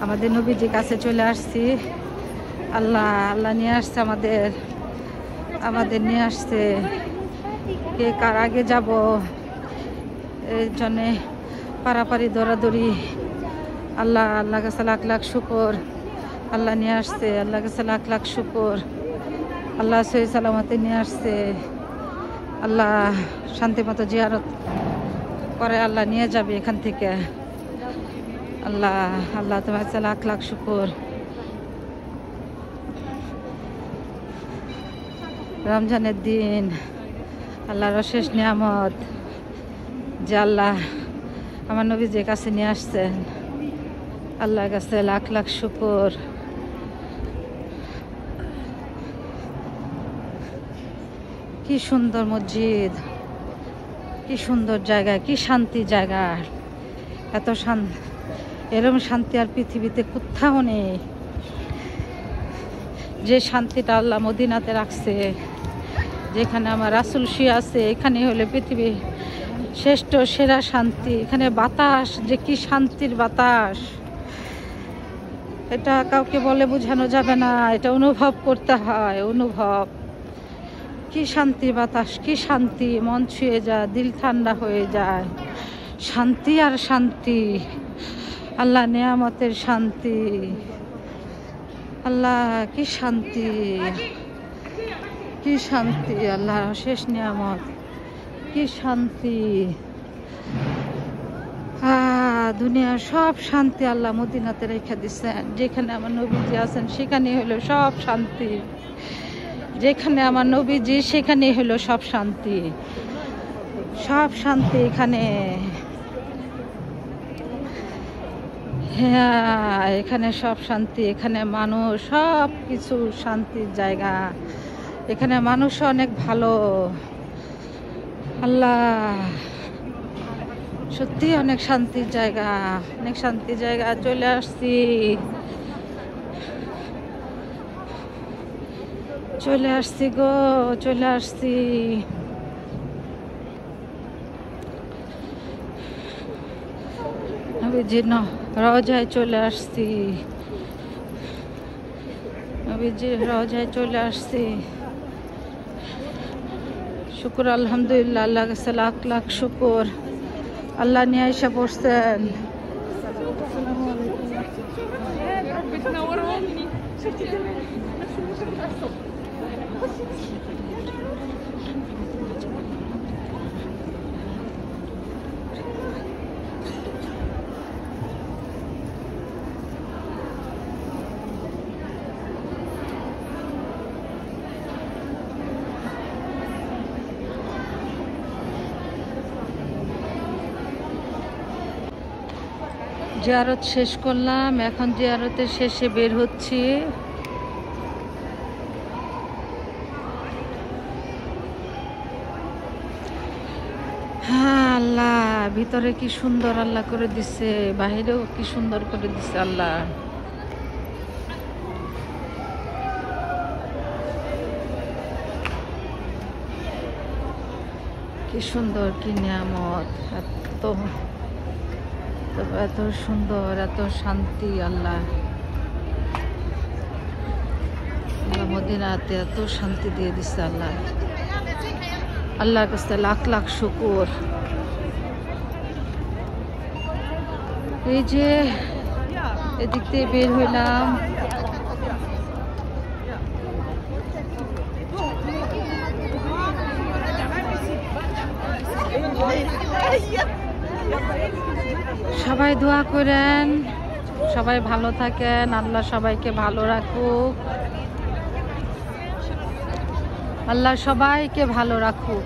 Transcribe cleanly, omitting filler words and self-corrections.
আমাদের নবীজির কাছে চলে আসছি। আল্লাহ আল্লাহ নিয়ে আসছে আমাদের নিয়ে আসছে। কে কার আগে যাব এই জন্যে পারাপারি দৌড়াদৌড়ি। আল্লাহ কাছে লাখ লাখ শুকর। আল্লাহ নিয়ে আসছে, আল্লাহ কাছে লাখ লাখ শুকর। আল্লাহ সহি সালামতে নিয়ে আসছে। আল্লাহ শান্তি মতো জিয়ারত করে আল্লাহ নিয়ে যাবে এখান থেকে। আল্লাহ তোমার কাছে লাখ লাখ শুকর। রমজানের দিন আল্লাহর অশেষ নিয়ামত যে আল্লাহ আমার নবীজির কাছে নিয়ে আসছেন। আল্লাহর কাছে লাখ লাখ শুকর। কি সুন্দর মসজিদ, কি সুন্দর জায়গা, কি শান্তি জায়গা। এত এরকম শান্তি আর পৃথিবীতে কোথাও নেই। যে শান্তিটা আল্লাহ মদিনাতে রাখছে, যেখানে আমার রাসূল শুয়ে আছে, এখানে হলে পৃথিবীর শ্রেষ্ঠ সেরা শান্তি। এখানে বাতাস যে কি শান্তির বাতাস, এটা কাউকে বলে বোঝানো যাবে না। এটা অনুভব করতে হয়, অনুভব। কি শান্তি বাতাস, কি শান্তি, মন ছুঁয়ে যায়, দিল ঠান্ডা হয়ে যায়। শান্তি আর শান্তি, আল্লাহ নিয়ামতের শান্তি। আল্লাহ কি শান্তি, কি শান্তি, আল্লাহ শেষ নিয়ামত, কি শান্তি। দুনিয়ার সব শান্তি আল্লাহ মদিনাতে রেখে দিচ্ছেন। যেখানে আমার নবীজি আছেন সেখানে হলো সব শান্তি। যেখানে আমার নবীজি সেখানে হলো সব শান্তি, সব শান্তি এখানে। হ্যাঁ, এখানে সব শান্তি। এখানে মানুষ, সব কিছু শান্তির জায়গা। এখানে মানুষ অনেক ভালো। আল্লাহ সত্যি অনেক শান্তির জায়গা, অনেক শান্তির জায়গা। চলে আসছি, চলে আসছি গো, চলে আসছি। নবীজির রওজায় চলে আসছি, নবীজির রওজায় চলে আসছি। শুকর আলহামদুলিল্লাহ, আল্লাহ কাছে লাখ লাখ শুকর। আল্লাহ নিয়ে এসে পড়ছেন। জিয়ারত শেষ করলাম, এখন জিয়ারতের শেষে বের হচ্ছি। হ্যাঁ, আল্লাহ ভিতরে কি সুন্দর আল্লাহ করে দিচ্ছে, বাহিরেও কি সুন্দর করে দিচ্ছে আল্লাহ। কি সুন্দর, কি নিয়ামত, এত সুন্দর, এত শান্তি। আল্লাহ মদিনাতে এত শান্তি দিয়ে দিচ্ছে আল্লাহ। আল্লাহর কাছে লাখ লাখ শুকর। এই যে এদিক দিয়ে বের হইলাম, সবাই দোয়া করেন, সবাই ভালো থাকেন, আল্লাহ সবাইকে ভালো রাখুক, আল্লাহ সবাইকে ভালো রাখুক।